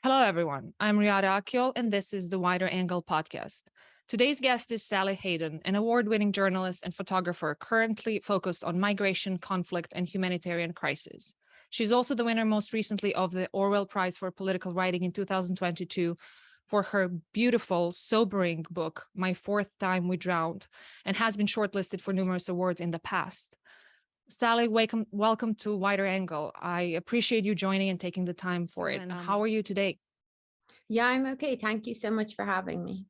Hello, everyone. I'm Riada Akyol, and this is the Wider Angle podcast. Today's guest is Sally Hayden, an award-winning journalist and photographer currently focused on migration, conflict, and humanitarian crisis. She's also the winner most recently of the Orwell Prize for Political Writing in 2022 for her beautiful, sobering book, My Fourth Time We Drowned, and has been shortlisted for numerous awards in the past. Sally, welcome to Wider Angle. I appreciate you joining and taking the time for it. And how are you today? Yeah, I'm okay. Thank you so much for having me.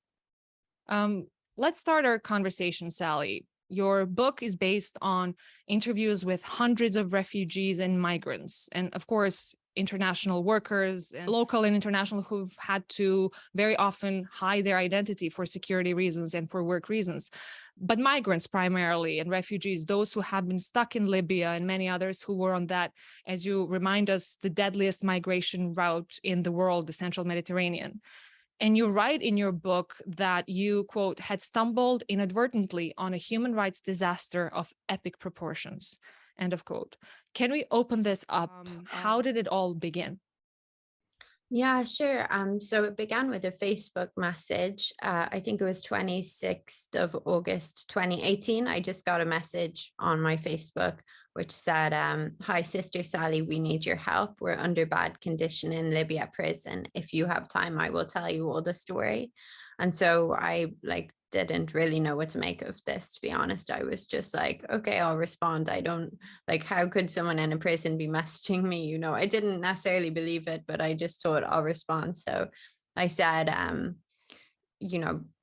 Let's start our conversation, Sally. Your book is based on interviews with hundreds of refugees and migrants, and of course, international workers, and local and international, who've had to very often hide their identity for security reasons and for work reasons. But migrants primarily, and refugees, those who have been stuck in Libya, and many others who were on that, as you remind us, the deadliest migration route in the world, the Central Mediterranean. And you write in your book that you, quote, had stumbled inadvertently on a human rights disaster of epic proportions, end of quote. Can we open this up? How did it all begin? Yeah, sure. So it began with a Facebook message. I think it was 26th of August, 2018. I just got a message on my Facebook which said, "Hi, Sister Sally, we need your help. We're under bad condition in Libya prison. If you have time, I will tell you all the story." And so I didn't really know what to make of this, to be honest. I was just like, okay, I'll respond. I don't how could someone in a prison be messaging me? I didn't necessarily believe it, but I just thought I'll respond. So I said, I'm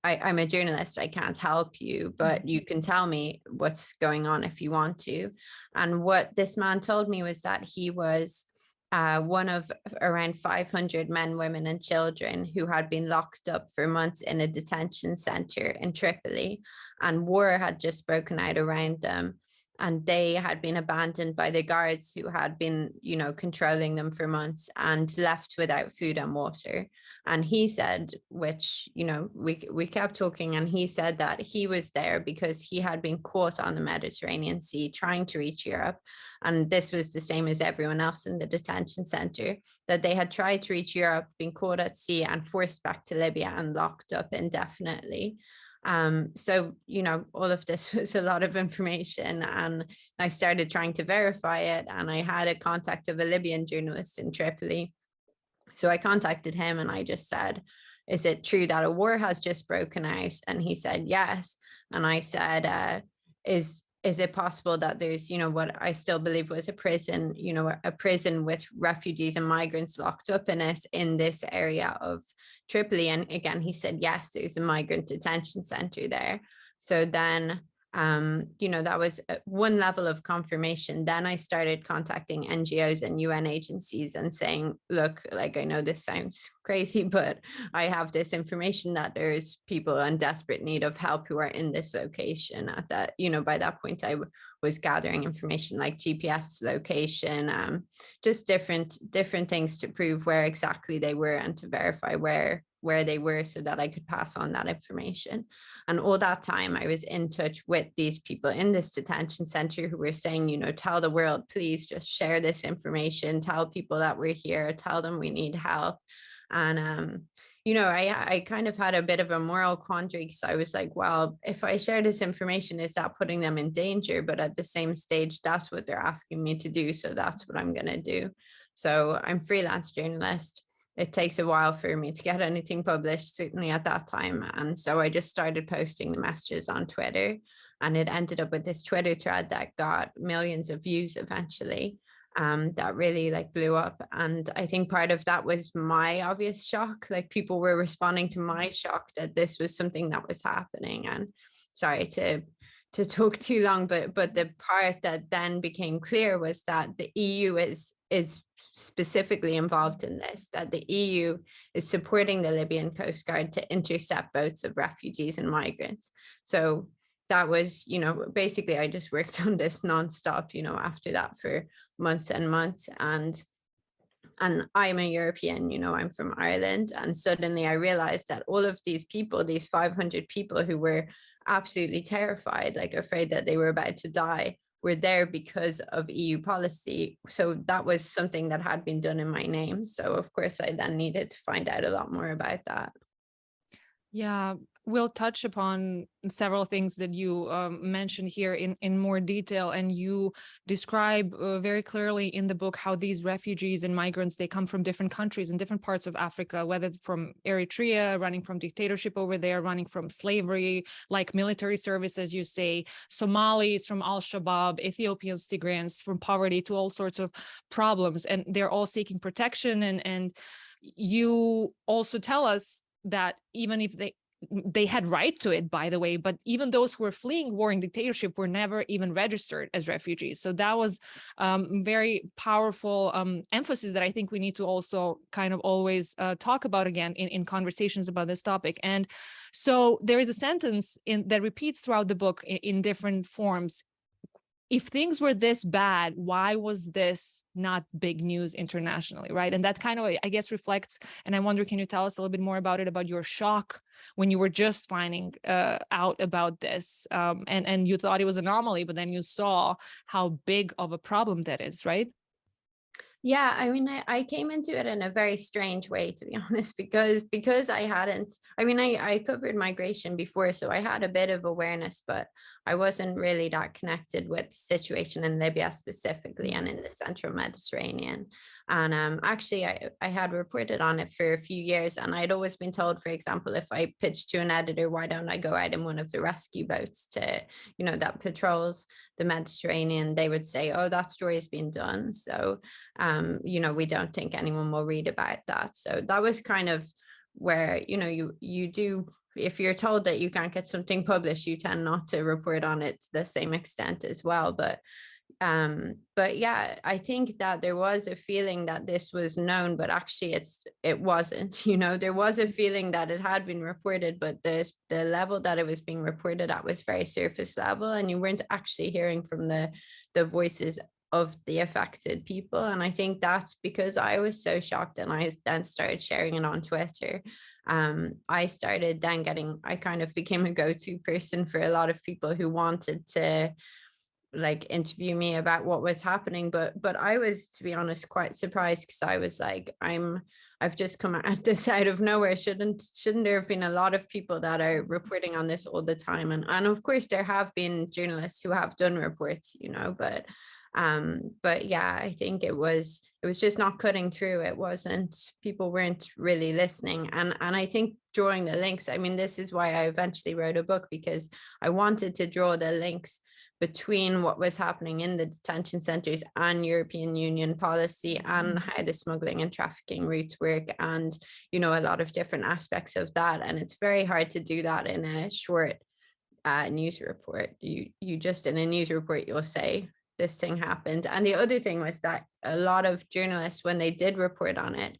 a journalist, I can't help you, but you can tell me what's going on if you want to. And what this man told me was that he was one of around 500 men, women, and children who had been locked up for months in a detention center in Tripoli, and war had just broken out around them. And they had been abandoned by the guards who had been, controlling them for months, and left without food and water. And he said, which, we kept talking, and he said that he was there because he had been caught on the Mediterranean Sea trying to reach Europe. And this was the same as everyone else in the detention center, that they had tried to reach Europe, been caught at sea, and forced back to Libya and locked up indefinitely. So, all of this was a lot of information, and I started trying to verify it. And I had a contact of a Libyan journalist in Tripoli. So I contacted him and I just said, "Is it true that a war has just broken out?" And he said, "Yes." And I said, is it possible that there's, what I still believe was a prison, a prison with refugees and migrants locked up in it in this area of Tripoli? And again, he said, yes, there's a migrant detention center there. So then, that was one level of confirmation. Then I started contacting NGOs and UN agencies and saying, look, I know this sounds crazy, but I have this information that there's people in desperate need of help who are in this location. At that, by that point, I was gathering information like GPS location, just different things to prove where exactly they were and to verify where they were, so that I could pass on that information. And all that time I was in touch with these people in this detention center who were saying, tell the world, please just share this information, tell people that we're here, tell them we need help. And I kind of had a bit of a moral quandary, because I was like, well, if I share this information, is that putting them in danger? But at the same stage, that's what they're asking me to do, so that's what I'm going to do. So I'm freelance journalist. It takes a while for me to get anything published, certainly at that time. And so I just started posting the messages on Twitter, and it ended up with this Twitter thread that got millions of views eventually. That really blew up. And I think part of that was my obvious shock. People were responding to my shock that this was something that was happening. And sorry to talk too long, but the part that then became clear was that the EU is specifically involved in this, that the EU is supporting the Libyan Coast Guard to intercept boats of refugees and migrants. So that was, basically I just worked on this nonstop, after that for months and months. And I'm a European, I'm from Ireland. And suddenly I realized that all of these people, these 500 people who were absolutely terrified, afraid that they were about to die, were there because of EU policy. So that was something that had been done in my name. So of course I then needed to find out a lot more about that. Yeah, we'll touch upon several things that you mentioned here in more detail, and you describe very clearly in the book how these refugees and migrants, they come from different countries in different parts of Africa, whether from Eritrea, running from dictatorship over there, running from slavery, like military service, as you say, Somalis from Al-Shabaab, Ethiopians, Tigrayans from poverty to all sorts of problems, and they're all seeking protection. And you also tell us that even if they had right to it, by the way, but even those who were fleeing war and dictatorship were never even registered as refugees. So that was very powerful emphasis that I think we need to also kind of always talk about again in conversations about this topic. And so there is a sentence that repeats throughout the book in different forms. If things were this bad, why was this not big news internationally, right? And that kind of, I guess, reflects, and I wonder, can you tell us a little bit more about it, about your shock when you were just finding out about this, and you thought it was an anomaly, but then you saw how big of a problem that is, right? Yeah, I mean, I came into it in a very strange way, to be honest, because I hadn't, I mean, I covered migration before, so I had a bit of awareness, but I wasn't really that connected with the situation in Libya specifically and in the central Mediterranean. And actually, I had reported on it for a few years, and I'd always been told, for example, if I pitched to an editor, why don't I go out in one of the rescue boats to, that patrols the Mediterranean, they would say, oh, that story has been done. So we don't think anyone will read about that. So that was kind of where, you do, if you're told that you can't get something published, you tend not to report on it to the same extent as well. But yeah, I think that there was a feeling that this was known, but actually it wasn't. There was a feeling that it had been reported, but the level that it was being reported at was very surface level, and you weren't actually hearing from the voices of the affected people. And I think that's because I was so shocked, and I then started sharing it on Twitter. I started then I kind of became a go-to person for a lot of people who wanted to interview me about what was happening, but I was, to be honest, quite surprised, because I was like, I've just come at this out of nowhere. Shouldn't there have been a lot of people that are reporting on this all the time? And of course there have been journalists who have done reports, but yeah, I think it was just not cutting through. People weren't really listening. And I think drawing the links, I mean, this is why I eventually wrote a book, because I wanted to draw the links between what was happening in the detention centers and European Union policy, and how the smuggling and trafficking routes work, and a lot of different aspects of that. And it's very hard to do that in a short news report. You just, in a news report, you'll say this thing happened. And the other thing was that a lot of journalists, when they did report on it,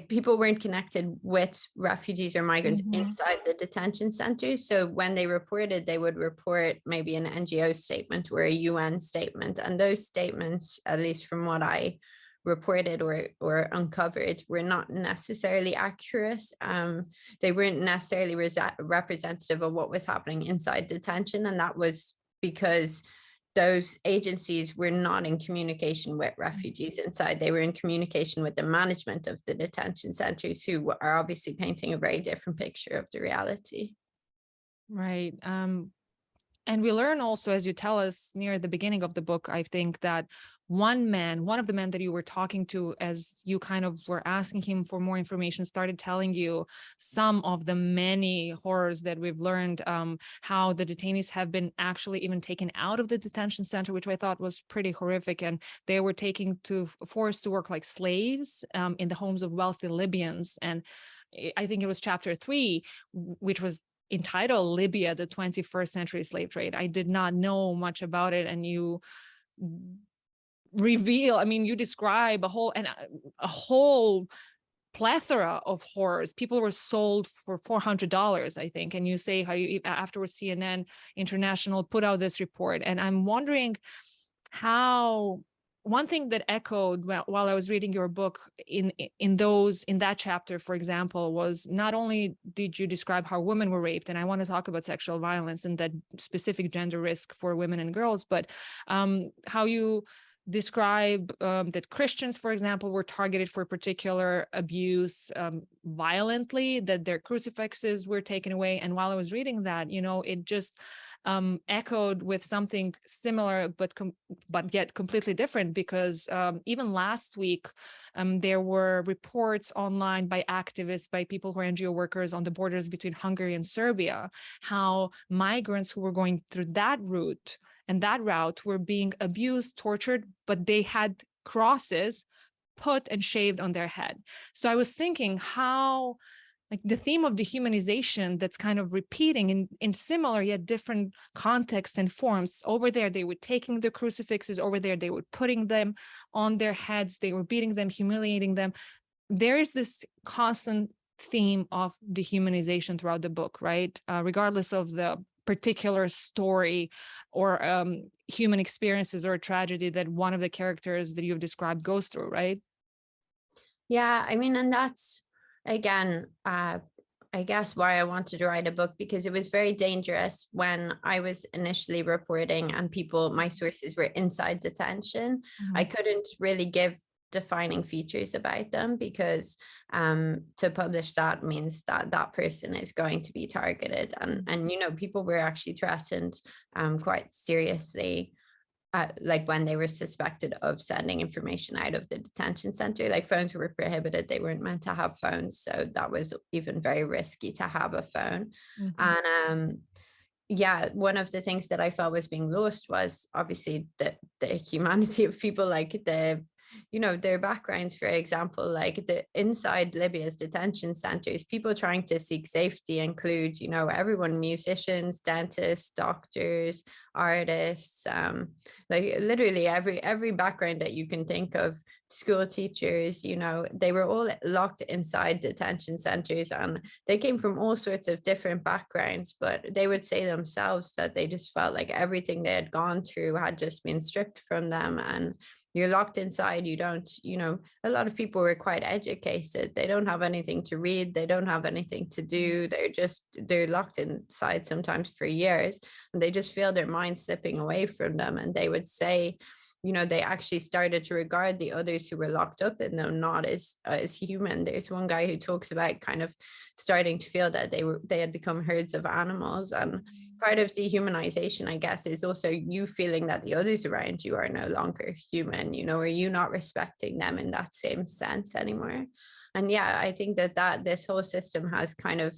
people weren't connected with refugees or migrants inside the detention centers. So when they reported, they would report maybe an NGO statement or a UN statement. And those statements, at least from what I reported or uncovered, were not necessarily accurate. They weren't necessarily representative of what was happening inside detention. And that was because those agencies were not in communication with refugees inside. They were in communication with the management of the detention centers, who are obviously painting a very different picture of the reality. Right. And we learn also, as you tell us near the beginning of the book, I think, that one of the men that you were talking to, as you kind of were asking him for more information, started telling you some of the many horrors that we've learned, how the detainees have been actually even taken out of the detention center, which I thought was pretty horrific. And they were forced to work like slaves in the homes of wealthy Libyans. And I think it was chapter 3, which was entitled Libya, the 21st Century Slave Trade. I did not know much about it, and you you describe a whole plethora of horrors. People were sold for $400, I think, and you say how afterwards CNN International put out this report. And I'm wondering how one thing that echoed while I was reading your book in that chapter, for example, was not only did you describe how women were raped, and I want to talk about sexual violence and that specific gender risk for women and girls, but how you describe that Christians, for example, were targeted for particular abuse violently, that their crucifixes were taken away. And while I was reading that, it just echoed with something similar, but yet completely different, because even last week, there were reports online by activists, by people who are NGO workers on the borders between Hungary and Serbia, how migrants who were going through that route were being abused, tortured, but they had crosses put and shaved on their head. So I was thinking how, like, the theme of dehumanization that's kind of repeating in similar yet different contexts and forms. Over there, they were taking the crucifixes. Over there, they were putting them on their heads. They were beating them, humiliating them. There is this constant theme of dehumanization throughout the book, right? Regardless of the particular story or human experiences or tragedy that one of the characters that you've described goes through, right? Yeah, I mean, and that's, again, I guess why I wanted to write a book, because it was very dangerous when I was initially reporting and my sources were inside detention. I couldn't really give defining features about them, because to publish that means that that person is going to be targeted, and people were actually threatened quite seriously, like when they were suspected of sending information out of the detention center. Like, phones were prohibited, they weren't meant to have phones, so that was even very risky to have a phone. And yeah, one of the things that I felt was being lost was obviously the humanity of people, like their backgrounds. For example, like the inside Libya's detention centers, people trying to seek safety include, everyone: musicians, dentists, doctors, artists, like literally every background that you can think of, school teachers. They were all locked inside detention centers, and they came from all sorts of different backgrounds, but they would say themselves that they just felt like everything they had gone through had just been stripped from them. And you're locked inside. You don't, a lot of people were quite educated. They don't have anything to read. They don't have anything to do. They're locked inside sometimes for years, and they just feel their mind slipping away from them. And they would say, they actually started to regard the others who were locked up in them not as human. There's one guy who talks about kind of starting to feel that they had become herds of animals. And part of dehumanization, I guess, is also you feeling that the others around you are no longer human, or you not respecting them in that same sense anymore. And yeah, I think that this whole system has kind of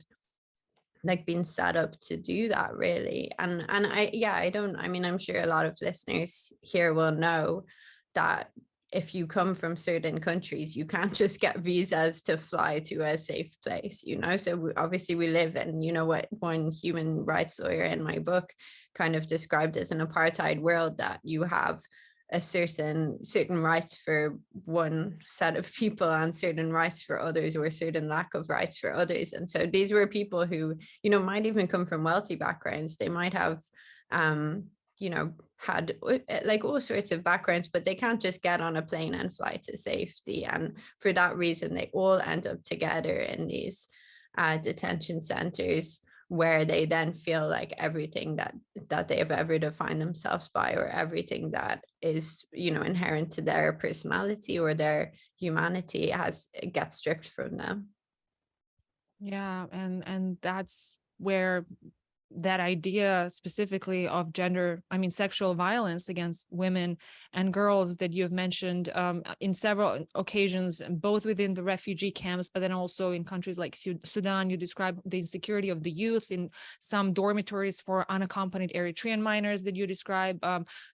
like been set up to do that, really. And I'm sure a lot of listeners here will know that if you come from certain countries, you can't just get visas to fly to a safe place, so obviously we live in, what one human rights lawyer in my book kind of described as an apartheid world, that you have a certain rights for one set of people and certain rights for others, or a certain lack of rights for others. And so these were people who, might even come from wealthy backgrounds. They might have, had like all sorts of backgrounds, but they can't just get on a plane and fly to safety. And for that reason, they all end up together in these detention centers, where they then feel like everything that they have ever defined themselves by, or everything that is, inherent to their personality or their humanity gets stripped from them. Yeah, and that's where that idea specifically of sexual violence against women and girls that you have mentioned in several occasions, both within the refugee camps, but then also in countries like Sudan. You describe the insecurity of the youth in some dormitories for unaccompanied Eritrean minors that you describe,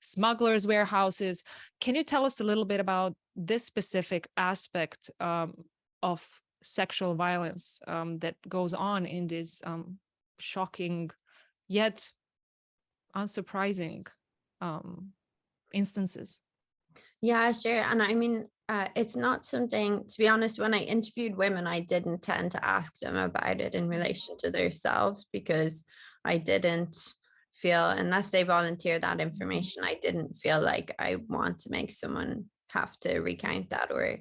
smugglers' warehouses. Can you tell us a little bit about this specific aspect of sexual violence that goes on in these shocking yet unsurprising instances? Yeah, sure. And I mean, it's not something, to be honest, when I interviewed women, I didn't tend to ask them about it in relation to themselves, because I didn't feel, unless they volunteer that information, I didn't feel like I want to make someone have to recount that or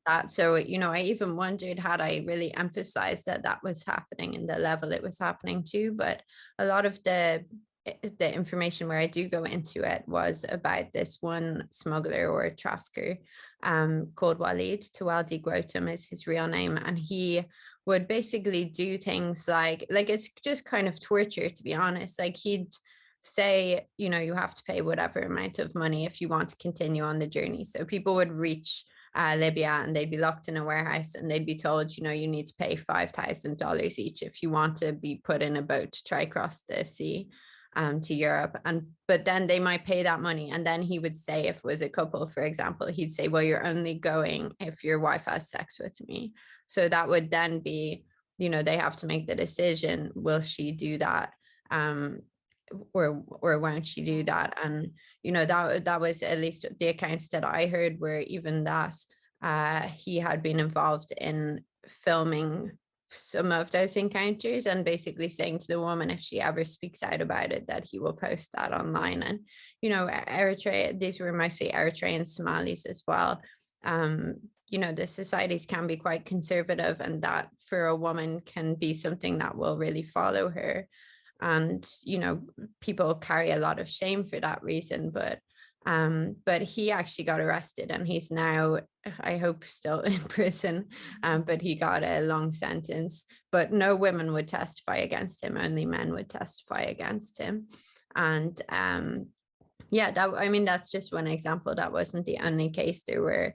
that. So, I even wondered, had I really emphasized that that was happening and the level it was happening to. But a lot of the information where I do go into it was about this one smuggler or trafficker called Walid. Tuwaldi Gautam is his real name, and he would basically do things like it's just kind of torture, to be honest. Like, he'd say, you have to pay whatever amount of money if you want to continue on the journey. So people would reach Libya and they'd be locked in a warehouse and they'd be told, you need to pay $5,000 each if you want to be put in a boat to try across the sea to Europe. But then they might pay that money, and then he would say, if it was a couple, for example, he'd say, well, you're only going if your wife has sex with me. So that would then be, they have to make the decision, will she do that or won't she do that? And that was, at least the accounts that I heard, were even that he had been involved in filming some of those encounters and basically saying to the woman, if she ever speaks out about it, that he will post that online. And Eritrea, these were mostly Eritrean Somalis as well. The societies can be quite conservative, and that for a woman can be something that will really follow her. And people carry a lot of shame for that reason. But he actually got arrested, and he's now, I hope, still in prison. But he got a long sentence. But no women would testify against him; only men would testify against him. And that's just one example. That wasn't the only case. There were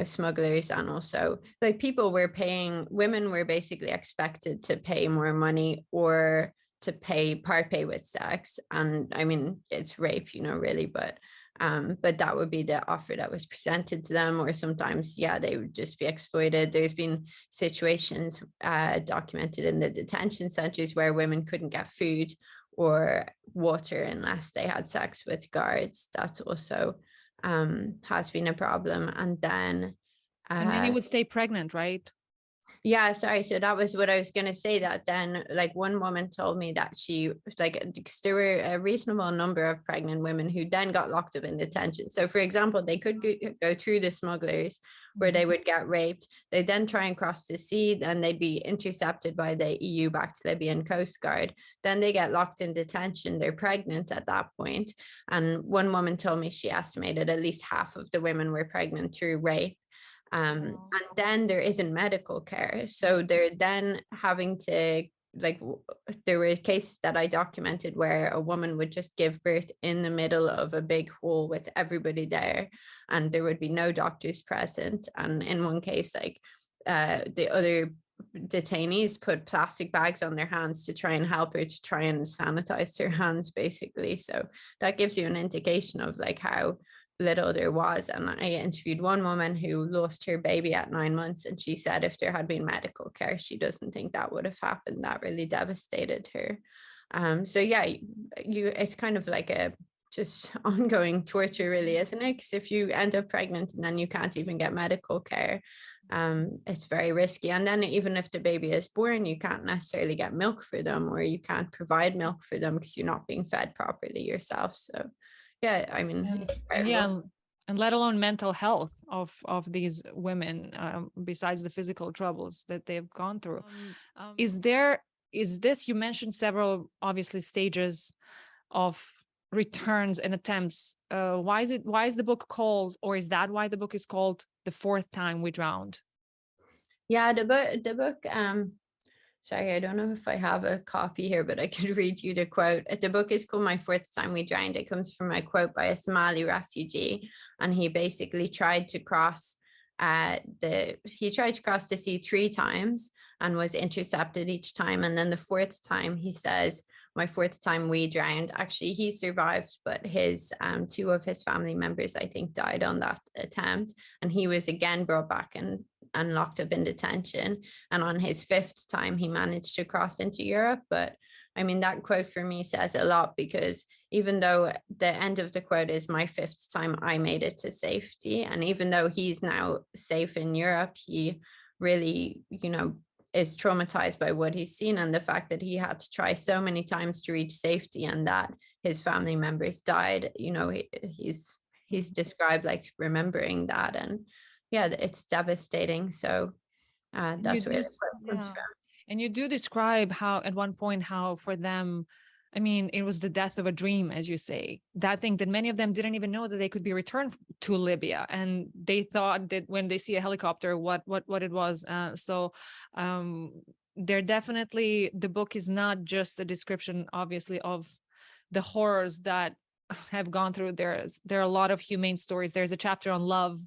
smugglers, and also like women were basically expected to pay more money or to part pay with sex. And I mean, it's rape, really, but that would be the offer that was presented to them. Or sometimes, they would just be exploited. There's been situations documented in the detention centers where women couldn't get food or water unless they had sex with guards. That's also has been a problem. And then they would stay pregnant, right? Yeah, sorry. So that was what I was going to say, that then like one woman told me that she, like, because there were a reasonable number of pregnant women who then got locked up in detention. So for example, they could go through the smugglers where they would get raped. They then try and cross the sea, and they'd be intercepted by the EU back to Libyan Coast Guard. Then they get locked in detention. They're pregnant at that point. And one woman told me she estimated at least half of the women were pregnant through rape. And then there isn't medical care. So they're then having to, there were cases that I documented where a woman would just give birth in the middle of a big hall with everybody there, and there would be no doctors present. And in one case, the other detainees put plastic bags on their hands to try and help her, to try and sanitize her hands, basically. So that gives you an indication of how little there was. And I interviewed one woman who lost her baby at 9 months, and she said if there had been medical care, she doesn't think that would have happened. That really devastated her. So it's kind of like a just ongoing torture, really, isn't it? Because if you end up pregnant and then you can't even get medical care, it's very risky. And then even if the baby is born, you can't necessarily get milk for them, or you can't provide milk for them because you're not being fed properly yourself. So I mean, it's terrible. And let alone mental health of these women, besides the physical troubles that they've gone through. Is this, you mentioned several obviously stages of returns and attempts. Why is the book called, or is that why the book is called The Fourth Time We Drowned? Yeah, the book, sorry, I don't know if I have a copy here, but I could read you the quote. The book is called My Fourth Time We Drowned. It comes from a quote by a Somali refugee, and he basically tried to cross the sea 3 times and was intercepted each time. And then the 4th time, he says, my 4th time we drowned. Actually, he survived, but his 2 of his family members, I think, died on that attempt. And he was again brought back and locked up in detention. And on his 5th time, he managed to cross into Europe. But I mean, that quote for me says a lot, because even though the end of the quote is my 5th time, I made it to safety. And even though he's now safe in Europe, he really, is traumatized by what he's seen, and the fact that he had to try so many times to reach safety and that his family members died. He's described like remembering that, and yeah, it's devastating. So And you that's where do, the question comes yeah. And you do describe how at one point how for them, I mean, it was the death of a dream, as you say. That thing that many of them didn't even know that they could be returned to Libya, and they thought that when they see a helicopter, what it was. They're definitely, the book is not just a description, obviously, of the horrors that have gone through. There are a lot of humane stories. There's a chapter on love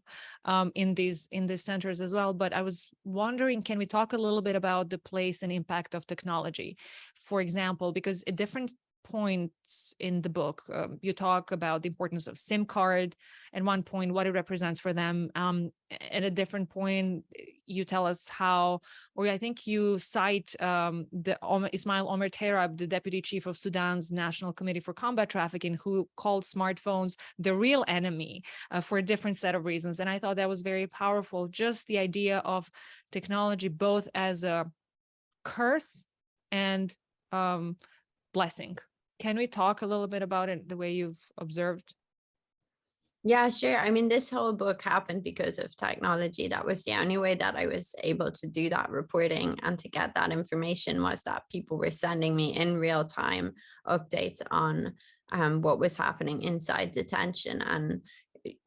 in these centers as well. But I was wondering, can we talk a little bit about the place and impact of technology, for example, because at different points in the book, you talk about the importance of SIM card at one point, what it represents for them. At a different point, you tell us how, or I think you cite Ismail Omer Terab, the deputy chief of Sudan's National Committee for Combat Trafficking, who called smartphones the real enemy for a different set of reasons. And I thought that was very powerful, just the idea of technology both as a curse and blessing. Can we talk a little bit about it, the way you've observed? Yeah, sure. I mean, this whole book happened because of technology. That was the only way that I was able to do that reporting and to get that information, was that people were sending me in real time updates on what was happening inside detention. And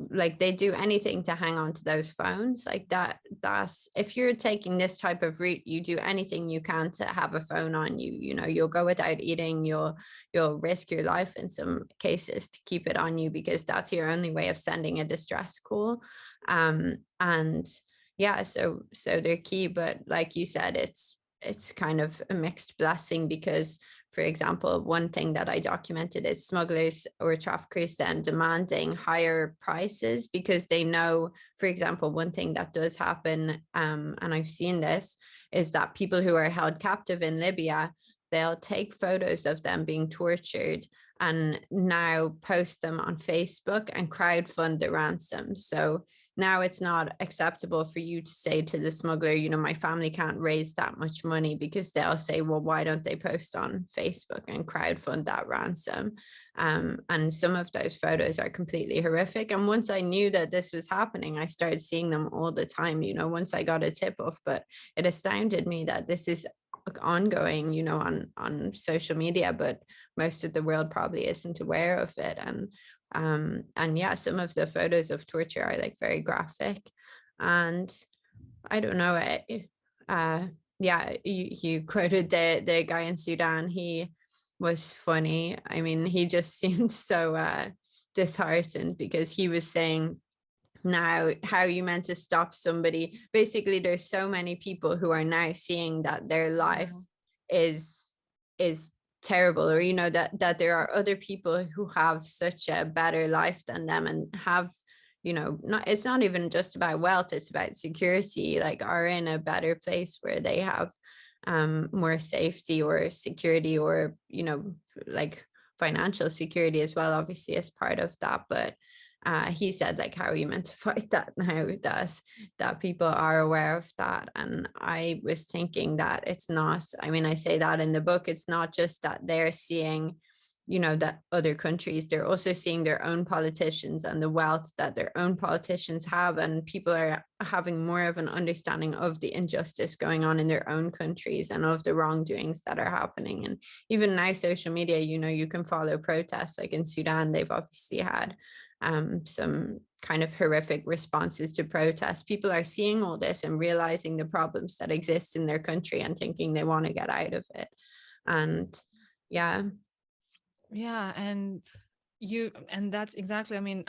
like, they do anything to hang on to those phones like that. That's, if you're taking this type of route, you do anything you can to have a phone on you. You'll go without eating, you'll risk your life in some cases to keep it on you, because that's your only way of sending a distress call. And yeah, so they're key. But like you said, it's kind of a mixed blessing, because for example, one thing that I documented is smugglers or traffickers then demanding higher prices, because they know, for example, one thing that does happen, and I've seen this, is that people who are held captive in Libya, they'll take photos of them being tortured and now post them on Facebook and crowdfund the ransom. So now it's not acceptable for you to say to the smuggler, my family can't raise that much money, because they'll say, well, why don't they post on Facebook and crowdfund that ransom? And some of those photos are completely horrific. And once I knew that this was happening, I started seeing them all the time, once I got a tip off. But it astounded me that this is ongoing, on social media, but most of the world probably isn't aware of it. And yeah, some of the photos of torture are like very graphic. And I don't know, yeah, you quoted the guy in Sudan. He was funny. I mean, he just seemed so disheartened, because he was saying, now how are you meant to stop somebody? Basically, there's so many people who are now seeing that their life is terrible, or that there are other people who have such a better life than them, and have, it's not even just about wealth, it's about security, like are in a better place where they have more safety or security, or like financial security as well, obviously, as part of that. But he said, like, how are you meant to fight that now that people are aware of that? And I was thinking that it's not, I mean, I say that in the book, it's not just that they're seeing, that other countries, they're also seeing their own politicians and the wealth that their own politicians have, and people are having more of an understanding of the injustice going on in their own countries and of the wrongdoings that are happening. And even now, social media, you can follow protests. Like in Sudan, they've obviously had some kind of horrific responses to protests. People are seeing all this and realizing the problems that exist in their country and thinking they want to get out of it. And yeah. And that's exactly, I mean,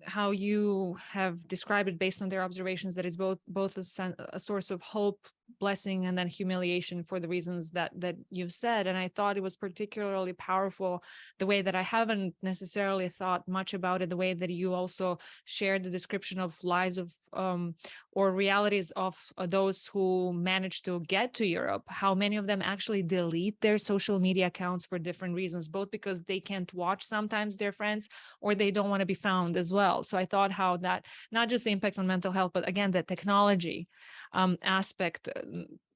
how you have described it based on their observations, that it's both a source of hope, blessing, and then humiliation for the reasons that you've said. And I thought it was particularly powerful the way that I haven't necessarily thought much about it, the way that you also shared the description of lives of or realities of those who managed to get to Europe, how many of them actually delete their social media accounts for different reasons, both because they can't watch sometimes their friends, or they don't want to be found as well. So I thought how that, not just the impact on mental health, but again, the technology aspect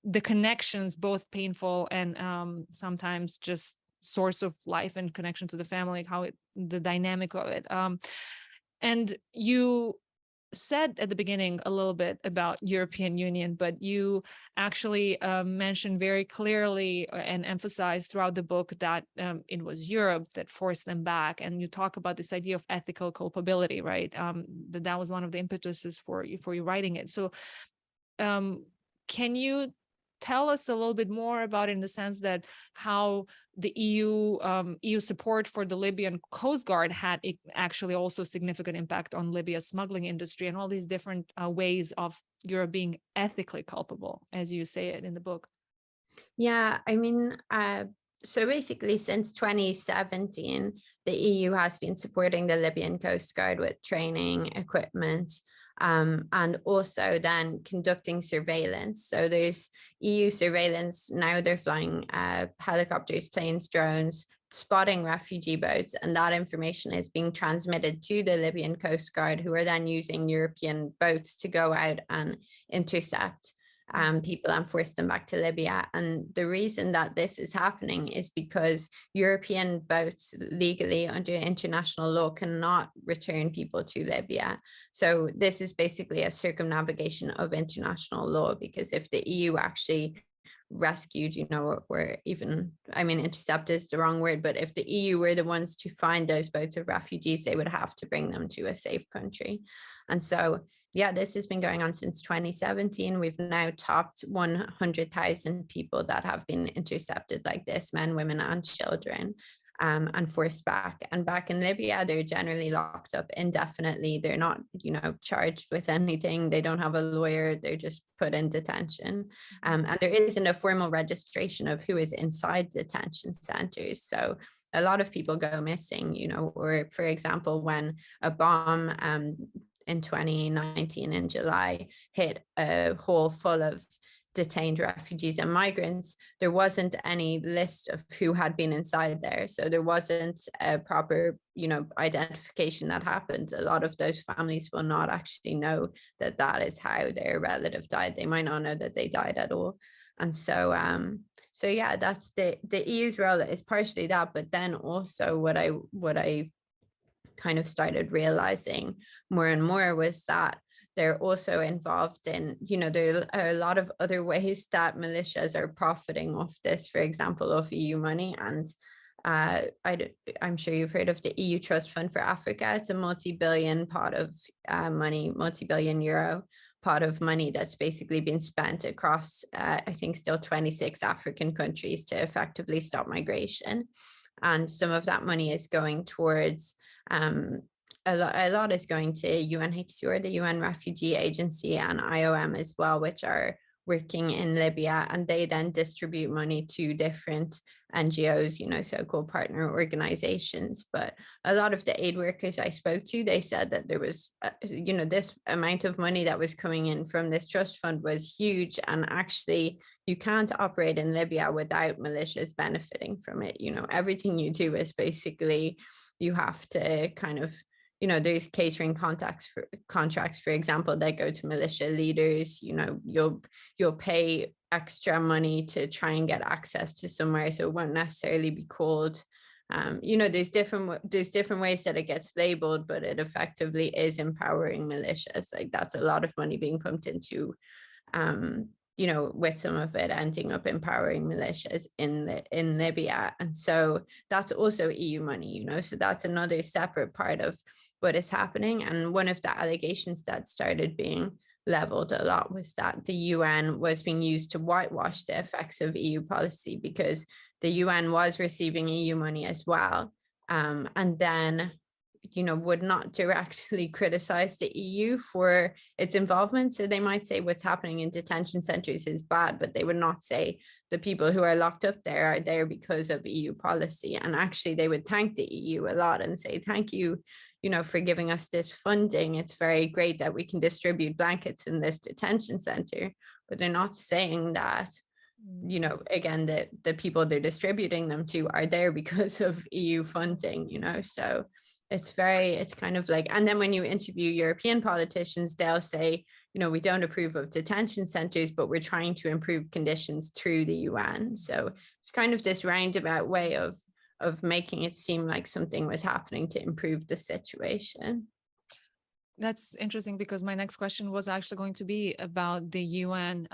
the connections, both painful and sometimes just source of life and connection to the family, the dynamic of it. And you said at the beginning a little bit about European Union, but you actually mentioned very clearly and emphasized throughout the book that it was Europe that forced them back. And you talk about this idea of ethical culpability, right? That was one of the impetuses for you writing it. So can you tell us a little bit more about it, in the sense that how the EU support for the Libyan Coast Guard had actually also significant impact on Libya's smuggling industry, and all these different ways of Europe being ethically culpable, as you say it in the book? Yeah, I mean, so basically since 2017, the EU has been supporting the Libyan Coast Guard with training, equipment, and also then conducting surveillance. So there's EU surveillance. Now they're flying helicopters, planes, drones, spotting refugee boats, and that information is being transmitted to the Libyan Coast Guard, who are then using European boats to go out and intercept people and force them back to Libya. And the reason that this is happening is because European boats legally under international law cannot return people to Libya. So this is basically a circumnavigation of international law, because if the EU actually rescued, or even, I mean, intercept is the wrong word, but if the EU were the ones to find those boats of refugees, they would have to bring them to a safe country. And so, yeah, this has been going on since 2017. We've now topped 100,000 people that have been intercepted like this, men, women, and children, and forced back. And back in Libya, they're generally locked up indefinitely. They're not, charged with anything. They don't have a lawyer. They're just put in detention. And there isn't a formal registration of who is inside detention centers. So a lot of people go missing, or for example, when a bomb in 2019 in July hit a hall full of detained refugees and migrants, there wasn't any list of who had been inside there. So there wasn't a proper, identification that happened. A lot of those families will not actually know that that is how their relative died. They might not know that they died at all. And so, yeah, that's the EU's role is partially that, but then also what I kind of started realizing more and more was that they're also involved in, there are a lot of other ways that militias are profiting off this, for example, of EU money. And I'm sure you've heard of the EU Trust Fund for Africa. It's a multi-billion pot of money, multi-billion euro pot of money that's basically been spent across, I think, still 26 African countries to effectively stop migration. And some of that money is going towards a lot is going to UNHCR, the UN Refugee Agency, and IOM as well, which are working in Libya, and they then distribute money to different NGOs, so-called partner organizations. But a lot of the aid workers I spoke to, they said that there was, this amount of money that was coming in from this trust fund was huge. And actually, you can't operate in Libya without militias benefiting from it. Everything you do is basically, you have to kind of, there's catering contracts, for example, that go to militia leaders. You'll pay extra money to try and get access to somewhere, so it won't necessarily be called. There's different ways that it gets labeled, but it effectively is empowering militias. Like, that's a lot of money being pumped into, with some of it ending up empowering militias in Libya. And so that's also EU money, so that's another separate part of what is happening. And one of the allegations that started being leveled a lot was that the UN was being used to whitewash the effects of EU policy, because the UN was receiving EU money as well, and then would not directly criticize the EU for its involvement. So they might say what's happening in detention centers is bad, but they would not say the people who are locked up there are there because of EU policy. And actually, they would thank the EU a lot and say, thank you, for giving us this funding. It's very great that we can distribute blankets in this detention center. But they're not saying that, again, the people they're distributing them to are there because of EU funding, so It's kind of like, and then when you interview European politicians, they'll say, we don't approve of detention centers, but we're trying to improve conditions through the UN. So it's kind of this roundabout way of making it seem like something was happening to improve the situation. That's interesting, because my next question was actually going to be about the UN.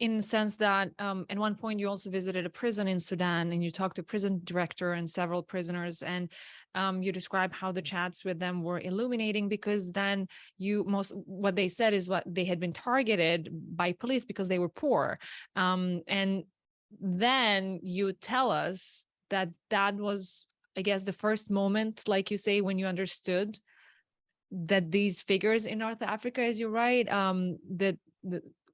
In the sense that at one point you also visited a prison in Sudan, and you talked to prison director and several prisoners, and you described how the chats with them were illuminating, because then what they said is what they had been targeted by police because they were poor. And then you tell us that was, I guess, the first moment, like you say, when you understood that these figures in North Africa, as you write, that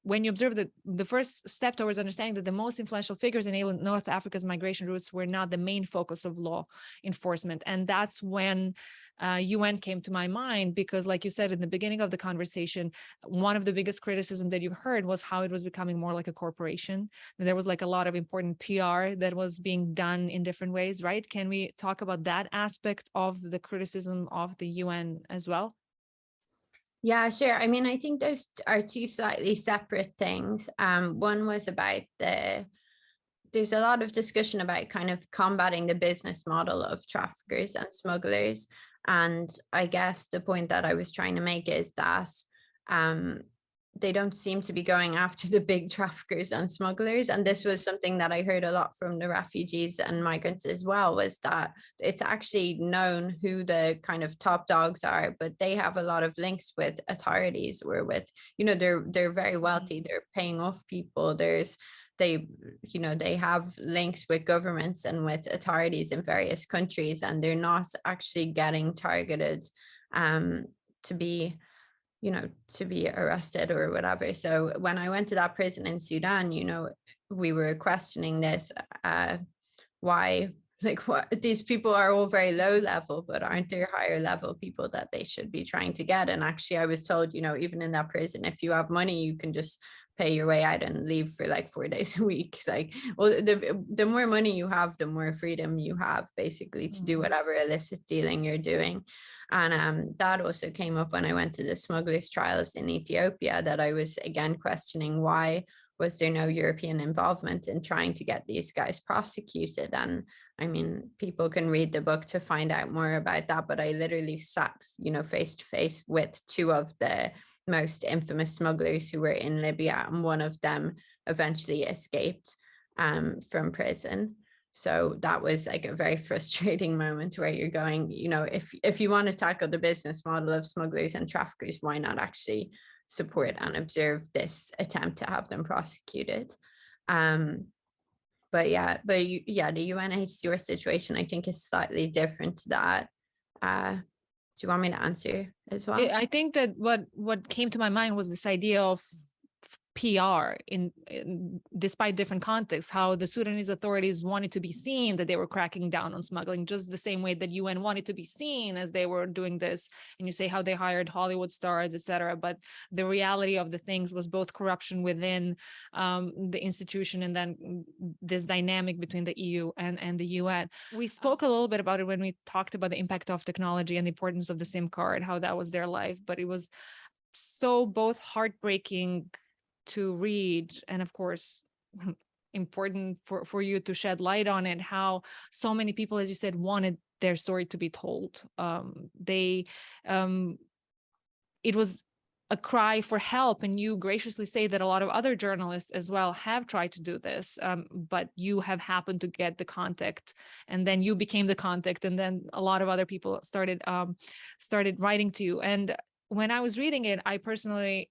when you observe that the first step towards understanding that the most influential figures in North Africa's migration routes were not the main focus of law enforcement. And that's when UN came to my mind, because like you said in the beginning of the conversation, one of the biggest criticism that you've heard was how it was becoming more like a corporation. There was like a lot of important PR that was being done in different ways, right? Can we talk about that aspect of the criticism of the UN as well? Yeah, sure. I mean, I think those are two slightly separate things. One was about there's a lot of discussion about kind of combating the business model of traffickers and smugglers. And I guess the point that I was trying to make is that they don't seem to be going after the big traffickers and smugglers. And this was something that I heard a lot from the refugees and migrants as well, was that it's actually known who the kind of top dogs are, but they have a lot of links with authorities, or with, they're very wealthy, they're paying off people. They have links with governments and with authorities in various countries, and they're not actually getting targeted to be arrested or whatever. So when I went to that prison in Sudan, we were questioning this, why, like, what, these people are all very low level, but aren't there higher level people that they should be trying to get? And actually I was told, even in that prison, if you have money, you can just pay your way out and leave for like 4 days a week. Like, well, the more money you have, the more freedom you have, basically, to do whatever illicit dealing you're doing. And that also came up when I went to the smugglers trials in Ethiopia, that I was again questioning, why was there no European involvement in trying to get these guys prosecuted? And I mean, people can read the book to find out more about that, but I literally sat, face to face with two of the most infamous smugglers who were in Libya, and one of them eventually escaped from prison. So that was like a very frustrating moment, where you're going, if you want to tackle the business model of smugglers and traffickers, why not actually support and observe this attempt to have them prosecuted? But the UNHCR situation, I think, is slightly different to that. Do you want me to answer as well? I think that what came to my mind was this idea of PR in despite different contexts, how the Sudanese authorities wanted to be seen that they were cracking down on smuggling, just the same way that UN wanted to be seen as they were doing this. And you say how they hired Hollywood stars, etc. But the reality of the things was both corruption within the institution, and then this dynamic between the EU and the UN. We spoke a little bit about it when we talked about the impact of technology and the importance of the SIM card, how that was their life. But it was so both heartbreaking to read, and of course important for you to shed light on it, how so many people, as you said, wanted their story to be told. It was a cry for help, and you graciously say that a lot of other journalists as well have tried to do this, but you have happened to get the contact, and then you became the contact, and then a lot of other people started writing to you. And when I was reading it, I personally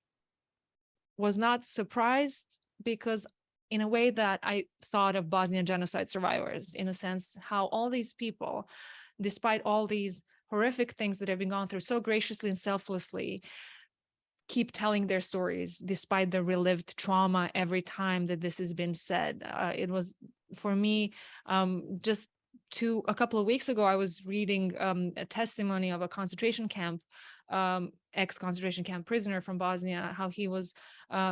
was not surprised, because in a way that I thought of Bosnian genocide survivors, in a sense, how all these people, despite all these horrific things that have been gone through, so graciously and selflessly keep telling their stories despite the relived trauma every time that this has been said. It was, for me, just a couple of weeks ago, I was reading a testimony of a concentration camp ex-concentration camp prisoner from Bosnia, how he was,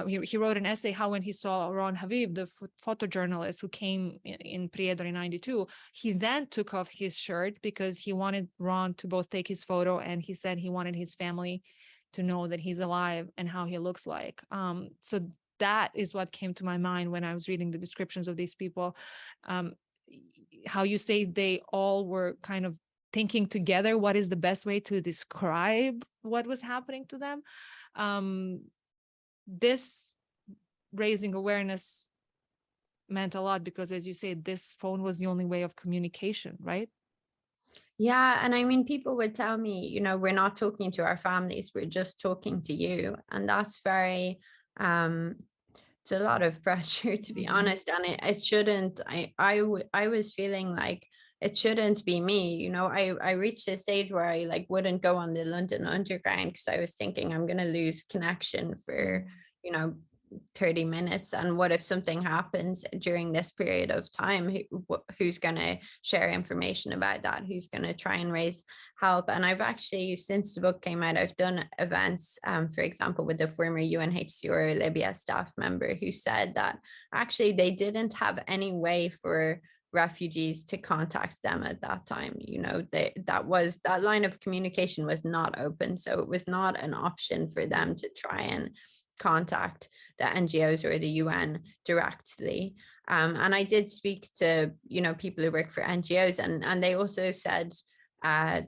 he wrote an essay how when he saw Ron Habib, the photojournalist who came in Prijedor in 92, he then took off his shirt because he wanted Ron to both take his photo, and he said he wanted his family to know that he's alive and how he looks like. So that is what came to my mind when I was reading the descriptions of these people. How you say they all were kind of thinking together what is the best way to describe what was happening to them. This raising awareness meant a lot because, as you say, this phone was the only way of communication, right? Yeah, and I mean, people would tell me, you know, we're not talking to our families, we're just talking to you. And that's very, it's a lot of pressure, to be honest. And it shouldn't, I was feeling like it shouldn't be me. You know, I reached a stage where I like wouldn't go on the London Underground because I was thinking I'm going to lose connection for, you know, 30 minutes. And what if something happens during this period of time? Who's going to share information about that? Who's going to try and raise help? And I've actually, since the book came out, I've done events, for example, with the former UNHCR Libya staff member who said that actually they didn't have any way for refugees to contact them at that time. You know, that line of communication was not open, so it was not an option for them to try and contact the NGOs or the UN directly. And I did speak to, you know, people who work for NGOs, and they also said that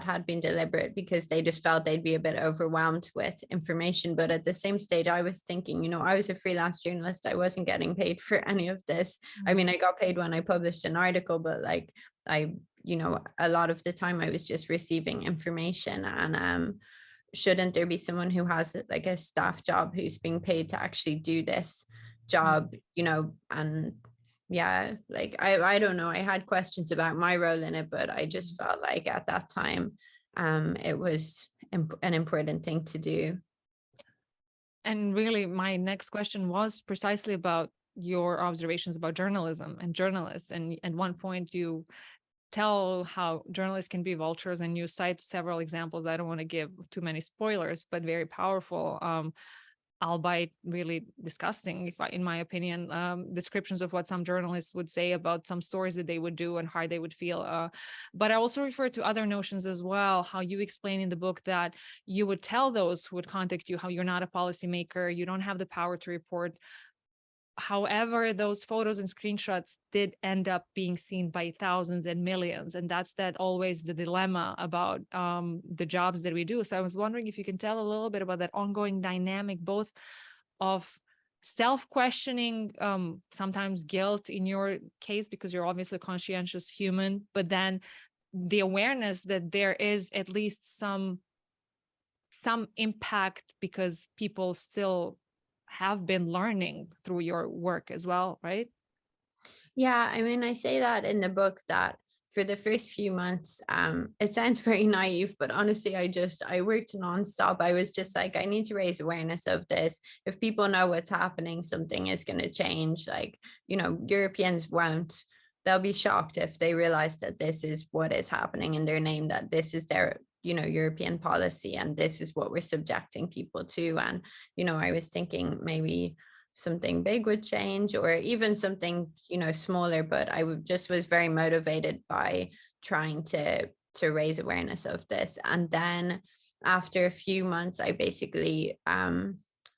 had been deliberate because they just felt they'd be a bit overwhelmed with information. But at the same stage, I was thinking, you know, I was a freelance journalist. I wasn't getting paid for any of this. I mean, I got paid when I published an article, but like you know, a lot of the time I was just receiving information. And shouldn't there be someone who has like a staff job who's being paid to actually do this job, you know? And yeah, like I don't know, I had questions about my role in it, but I just felt like at that time it was an important thing to do. And really, my next question was precisely about your observations about journalism and journalists. And at one point, you tell how journalists can be vultures, and you cite several examples. I don't want to give too many spoilers, but very powerful, albeit really disgusting, in my opinion, descriptions of what some journalists would say about some stories that they would do and how they would feel. But I also refer to other notions as well, how you explain in the book that you would tell those who would contact you how you're not a policymaker, you don't have the power to report. However, those photos and screenshots did end up being seen by thousands and millions. And that's always the dilemma about the jobs that we do. So I was wondering if you can tell a little bit about that ongoing dynamic, both of self-questioning, sometimes guilt in your case, because you're obviously a conscientious human, but then the awareness that there is at least some impact because people still have been learning through your work as well, right? Yeah, I mean, I say that in the book that for the first few months, it sounds very naive, but honestly, I worked nonstop. I was just like, I need to raise awareness of this. If people know what's happening, something is going to change. Like, you know, Europeans won't. They'll be shocked if they realize that this is what is happening in their name, that this is their, you know, European policy, and this is what we're subjecting people to. And, you know, I was thinking maybe something big would change, or even something, you know, smaller, but just was very motivated by trying to raise awareness of this. And then after a few months, I basically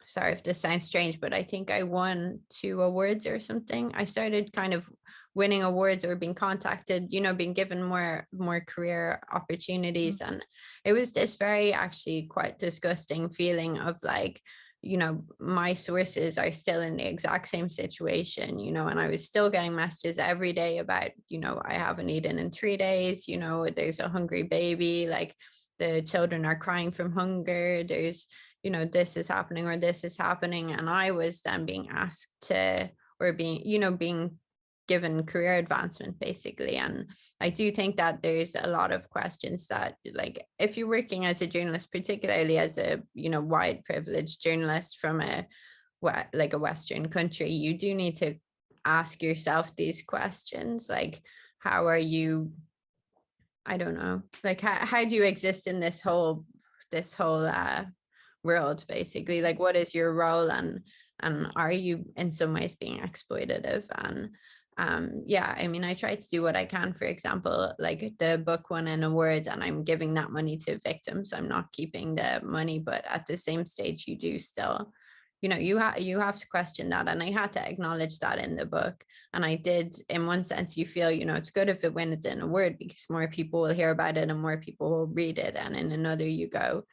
sorry if this sounds strange, but I think I won 2 awards or something. I started kind of winning awards or being contacted, you know, being given more career opportunities. And it was this very actually quite disgusting feeling of like, you know, my sources are still in the exact same situation, you know, and I was still getting messages every day about, you know, I haven't eaten in 3 days, you know, there's a hungry baby, like the children are crying from hunger, there's, you know, this is happening or this is happening. And I was then being asked to, or being, you know, being given career advancement basically. And I do think that there's a lot of questions that, like, if you're working as a journalist, particularly as a, you know, white privileged journalist from a Western country, you do need to ask yourself these questions, like, how are you I don't know, like how do you exist in this whole world, basically? Like, what is your role, and are you in some ways being exploitative? And yeah, I mean, I try to do what I can. For example, like the book won an award, and I'm giving that money to victims. I'm not keeping the money, but at the same stage, you do still, you have to question that. And I had to acknowledge that in the book. And I did. In one sense, you feel, it's good if it wins an award, because more people will hear about it and more people will read it. And in another, you go,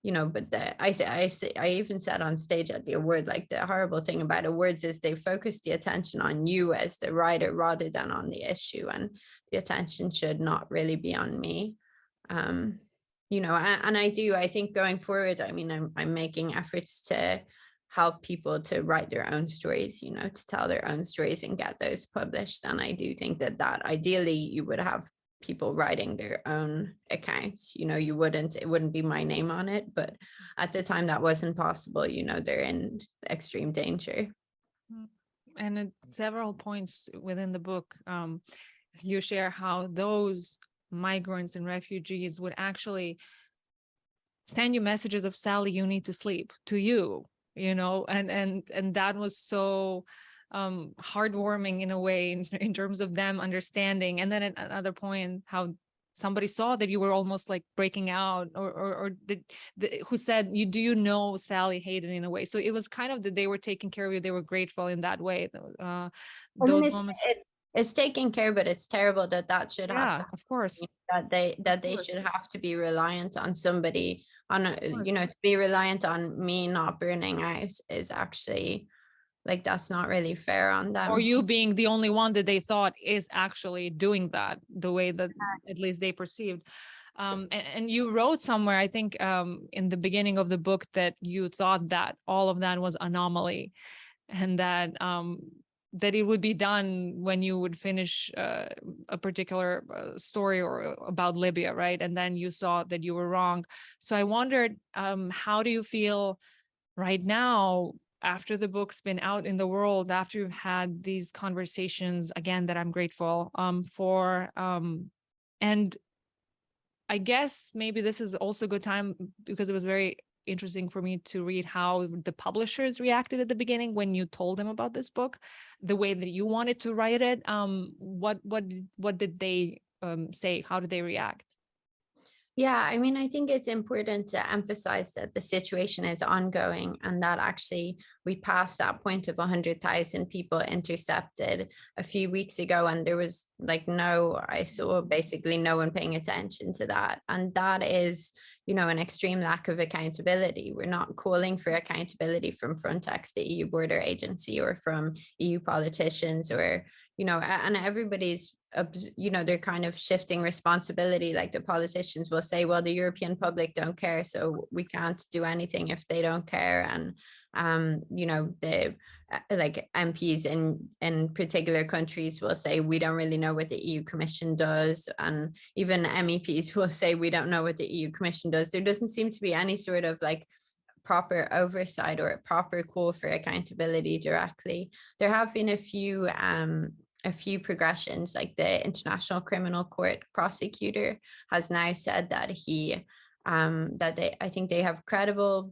but I even said on stage at the award, like, the horrible thing about awards is they focus the attention on you as the writer rather than on the issue, and the attention should not really be on me. And I think going forward, I mean, I'm making efforts to help people to write their own stories, to tell their own stories and get those published. And I do think that ideally you would have people writing their own accounts. It wouldn't be my name on it, but at the time that wasn't possible. They're in extreme danger. And at several points within the book, you share how those migrants and refugees would actually send you messages of, Sally, you need to sleep, to you, and that was so heartwarming in a way, in terms of them understanding. And then at another point, how somebody saw that you were almost like breaking out, or who said, do you know Sally Hayden, in a way. So it was kind of that they were taking care of you, they were grateful in that way. Those moments. It's taking care, but it's terrible that should have to, of course, that they should have to be reliant on somebody, to be reliant on me not burning out is actually, like, that's not really fair on them. Or you being the only one that they thought is actually doing that the way that at least they perceived. And you wrote somewhere, I think in the beginning of the book, that you thought that all of that was anomaly, and that it would be done when you would finish a particular story or about Libya, right? And then you saw that you were wrong. So I wondered, how do you feel right now, after the book's been out in the world, after you've had these conversations, again, that I'm grateful for. And I guess maybe this is also a good time, because it was very interesting for me to read how the publishers reacted at the beginning when you told them about this book, the way that you wanted to write it. What did they say? How did they react? Yeah, I mean, I think it's important to emphasize that the situation is ongoing, and that actually we passed that point of 100,000 people intercepted a few weeks ago, and there was I saw basically no one paying attention to that. And that is, an extreme lack of accountability. We're not calling for accountability from Frontex, the EU border agency, or from EU politicians, or, and everybody's, they're kind of shifting responsibility. Like, the politicians will say, well, the European public don't care, so we can't do anything if they don't care. And the like MPs in particular countries will say, we don't really know what the EU Commission does. And even MEPs will say, we don't know what the EU Commission does. There doesn't seem to be any sort of proper oversight or a proper call for accountability directly. There have been a few progressions. Like, the International Criminal Court prosecutor has now said that I think they have credible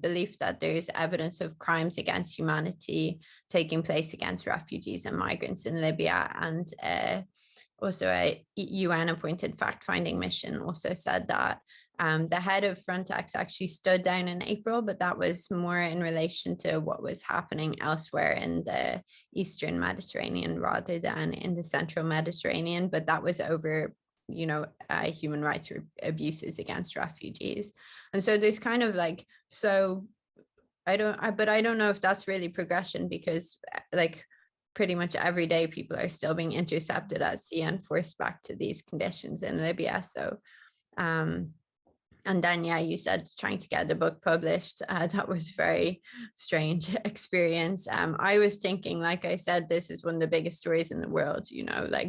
belief that there's evidence of crimes against humanity taking place against refugees and migrants in Libya. And also a UN appointed fact-finding mission also said that. The head of Frontex actually stood down in April, but that was more in relation to what was happening elsewhere in the Eastern Mediterranean rather than in the Central Mediterranean. But that was over, human rights abuses against refugees. And so there's kind of I don't know if that's really progression, because pretty much every day people are still being intercepted at sea and forced back to these conditions in Libya. So and then, yeah, you said trying to get the book published. That was very strange experience. I was thinking, like I said, this is one of the biggest stories in the world.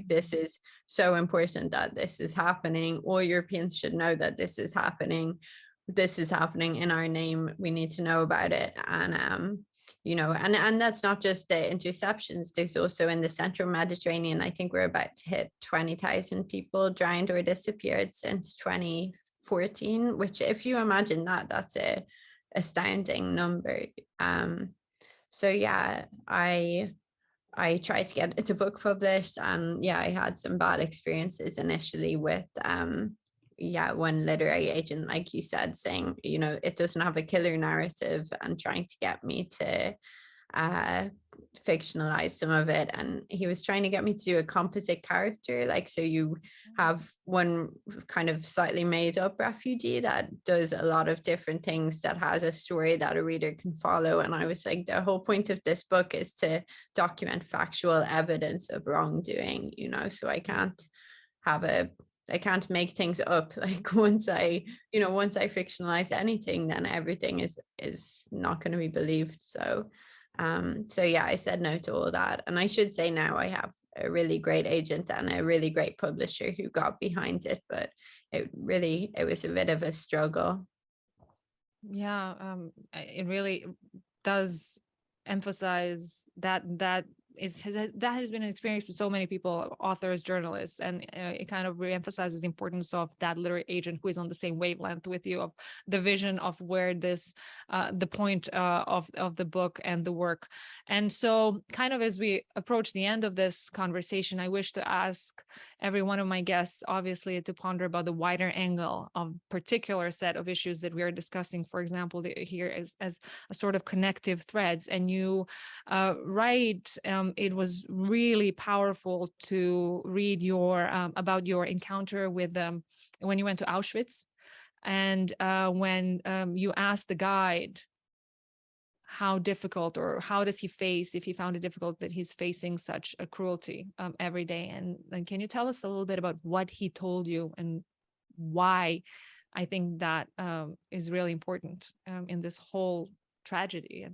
This is so important that this is happening. All Europeans should know that this is happening. This is happening in our name. We need to know about it. And And that's not just the interceptions. There's also in the central Mediterranean, I think we're about to hit 20,000 people drowned or disappeared since 2014, which, if you imagine that, that's a astounding number. So yeah, I tried to get the book published, and yeah, I had some bad experiences initially with one literary agent, like you said, saying, it doesn't have a killer narrative, and trying to get me to uh fictionalize some of it. And he was trying to get me to do a composite character, like, so you have one kind of slightly made up refugee that does a lot of different things, that has a story that a reader can follow. And I was like, the whole point of this book is to document factual evidence of wrongdoing, so I can't make things up. Like, once I fictionalize anything, then everything is not going to be believed. So yeah, I said no to all that. And I should say now I have a really great agent and a really great publisher who got behind it, but it was a bit of a struggle. Yeah, it really does emphasize that that has been an experience with so many people, authors, journalists, and it kind of reemphasizes the importance of that literary agent who is on the same wavelength with you, of the vision of where this the point of the book and the work. And so, kind of as we approach the end of this conversation, I wish to ask every one of my guests, obviously, to ponder about the wider angle of particular set of issues that we are discussing, for example, here as a sort of connective threads. And you write, it was really powerful to read your about your encounter with when you went to Auschwitz, and when you asked the guide how difficult, or how does he face, if he found it difficult that he's facing such a cruelty every day. And can you tell us a little bit about what he told you and why? I think that is really important in this whole tragedy.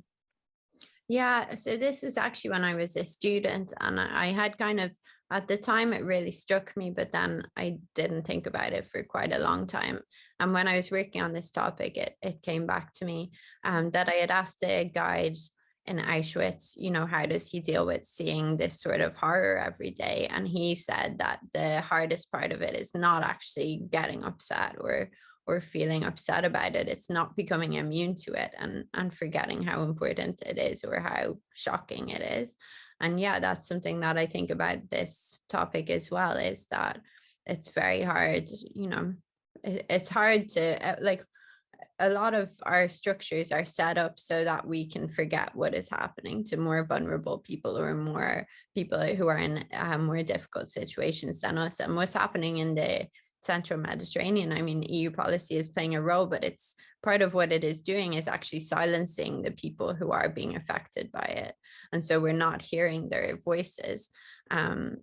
Yeah, so this is actually when I was a student, and I had kind of, at the time, it really struck me, but then I didn't think about it for quite a long time. And when I was working on this topic, it came back to me that I had asked a guide in Auschwitz, how does he deal with seeing this sort of horror every day? And he said that the hardest part of it is not actually getting upset or feeling upset about it. It's not becoming immune to it and forgetting how important it is or how shocking it is. And yeah, that's something that I think about this topic as well, is that it's very hard, it's hard to, like, a lot of our structures are set up so that we can forget what is happening to more vulnerable people, or more people who are in more difficult situations than us. And what's happening in the central Mediterranean, I mean, EU policy is playing a role, but it's part of what it is doing is actually silencing the people who are being affected by it. And so we're not hearing their voices. And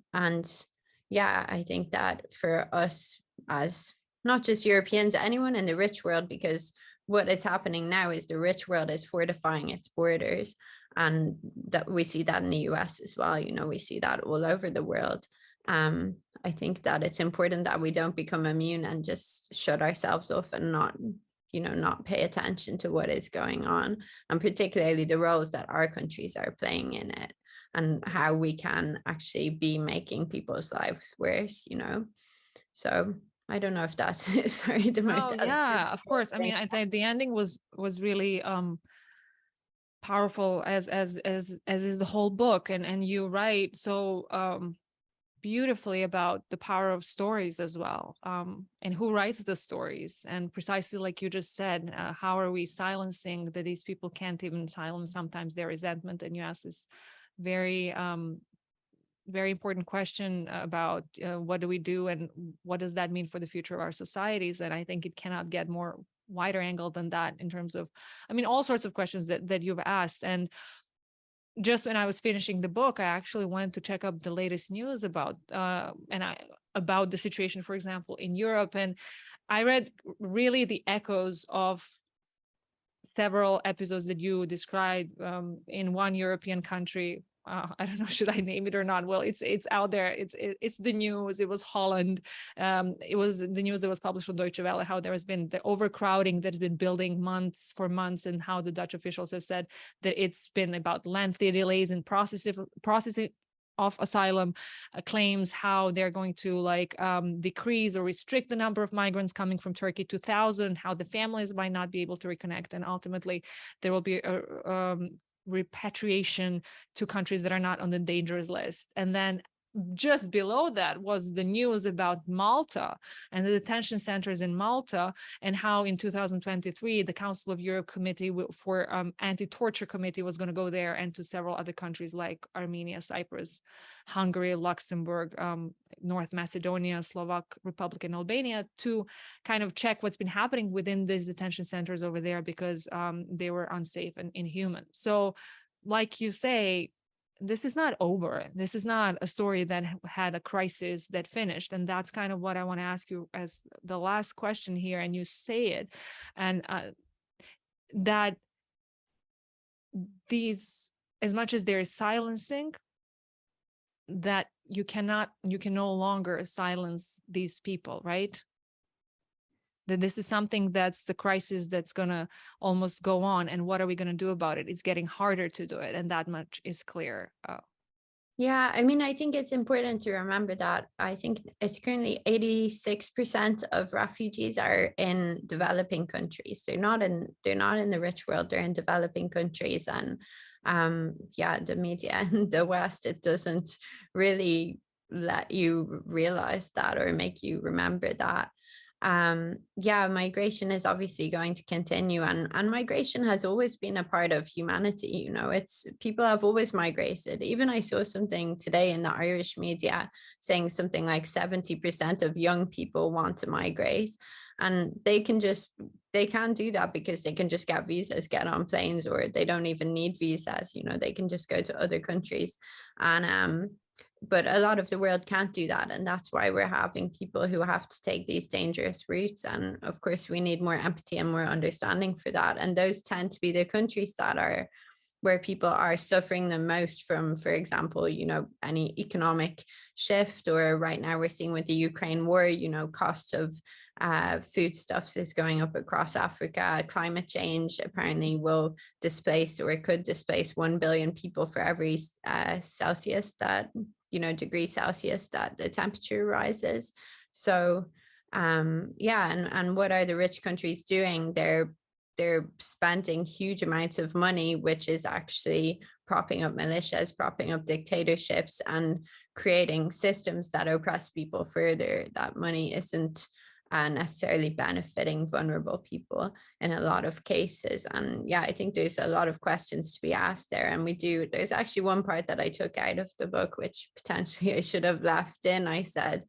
yeah, I think that for us, as not just Europeans, anyone in the rich world, because what is happening now is the rich world is fortifying its borders. And that we see that in the US as well. We see that all over the world. I think that it's important that we don't become immune and just shut ourselves off and not pay attention to what is going on, and particularly the roles that our countries are playing in it, and how we can actually be making people's lives worse. So I don't know if that's sorry, the most Oh yeah, of course. I mean, I think the ending was really powerful, as is the whole book. And you write so beautifully about the power of stories as well, and who writes the stories. And precisely like you just said, how are we silencing that these people can't even silence sometimes their resentment? And you ask this very very important question about what do we do, and what does that mean for the future of our societies? And I think it cannot get more wider angle than that, in terms of, I mean, all sorts of questions that you've asked. And just when I was finishing the book, I actually wanted to check up the latest news about about the situation, for example, in Europe. And I read really the echoes of several episodes that you described in one European country I don't know, should I name it or not? Well, it's out there. It's the news. It was Holland. It was the news that was published on Deutsche Welle, how there has been the overcrowding that has been building months, and how the Dutch officials have said that it's been about lengthy delays in processing of asylum claims, how they're going to decrease or restrict the number of migrants coming from Turkey to 1,000, how the families might not be able to reconnect, and ultimately there will be a repatriation to countries that are not on the dangerous list. And then just below that was the news about Malta and the detention centers in Malta, and how in 2023 the Council of Europe Committee for Anti-Torture Committee was going to go there, and to several other countries like Armenia, Cyprus, Hungary, Luxembourg, North Macedonia, Slovak Republic, and Albania, to kind of check what's been happening within these detention centers over there, because they were unsafe and inhuman. So like you say, this is not over. This is not a story that had a crisis that finished. And that's kind of what I want to ask you as the last question here. And you say it, and that these, as much as there is silencing, that you can no longer silence these people, right? That this is something that's the crisis that's going to almost go on. And what are we going to do about it? It's getting harder to do it. And that much is clear. Yeah, I mean, I think it's important to remember that I think it's currently 86% of refugees are in developing countries. They're not in the rich world, they're in developing countries. And yeah, the media in the West, it doesn't really let you realize that or make you remember that. Yeah, migration is obviously going to continue, and migration has always been a part of humanity. You know, it's people have always migrated. Even I saw something today in the Irish media saying something like 70% of young people want to migrate, and they can't do that because they can just get visas, get on planes, or they don't even need visas. You know, they can just go to other countries. And but a lot of the world can't do that, and that's why we're having people who have to take these dangerous routes. And of course we need more empathy and more understanding for that, and those tend to be the countries that are where people are suffering the most from, for example, you know, any economic shift, or right now we're seeing with the Ukraine war, you know, cost of foodstuffs is going up across Africa. Climate change apparently will displace, or it could displace 1 billion people for every Celsius that, you know, degree Celsius that the temperature rises. So yeah, and what are the rich countries doing? They're spending huge amounts of money, which is actually propping up militias, propping up dictatorships, and creating systems that oppress people further. That money isn't necessarily benefiting vulnerable people in a lot of cases. And yeah, I think there's a lot of questions to be asked there. And there's actually one part that I took out of the book, which potentially I should have left in. I said,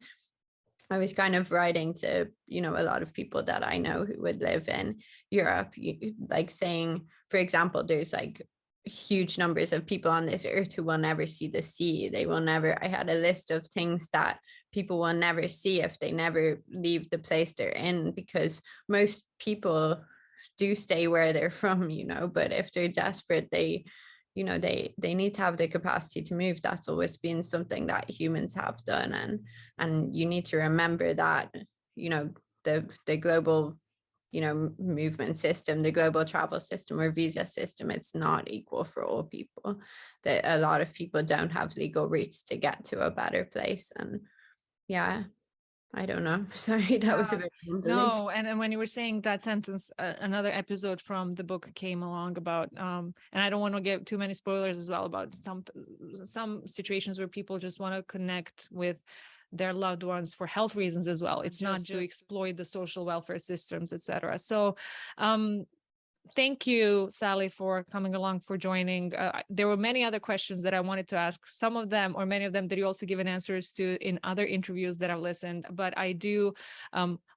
I was kind of writing to, you know, a lot of people that I know who would live in Europe, like saying, for example, there's like huge numbers of people on this earth who will never see the sea. They will never, I had a list of things that people will never see if they never leave the place they're in, because most people do stay where they're from, you know, but if they're desperate, they need to have the capacity to move. That's always been something that humans have done. And you need to remember that, you know, the global, you know, movement system, the global travel system or visa system, it's not equal for all people. That a lot of people don't have legal routes to get to a better place. And yeah, I don't know. Sorry, that was a bit rambling. No, and when you were saying that sentence, another episode from the book came along about, and I don't want to give too many spoilers as well, about some situations where people just want to connect with their loved ones for health reasons as well. It's not just to exploit the social welfare systems, etc. So thank you, Sally, for coming along, for joining. There were many other questions that I wanted to ask, some of them or many of them that you also given answers to in other interviews that I've listened. But I do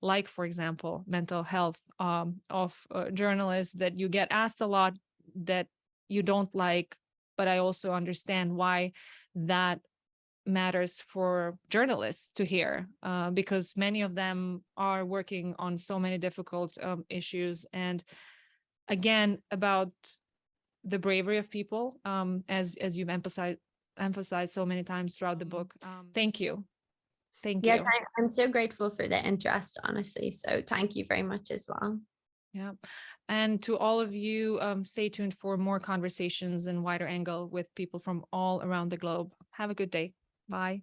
like, for example, mental health of journalists, that you get asked a lot that you don't like, but I also understand why that matters for journalists to hear, because many of them are working on so many difficult issues. And again, about the bravery of people, as you've emphasized so many times throughout the book. Thank you. Thank Yeah, you. I'm so grateful for the interest, honestly. So thank you very much as well. Yeah. And to all of you, stay tuned for more conversations and wider angle with people from all around the globe. Have a good day. Bye.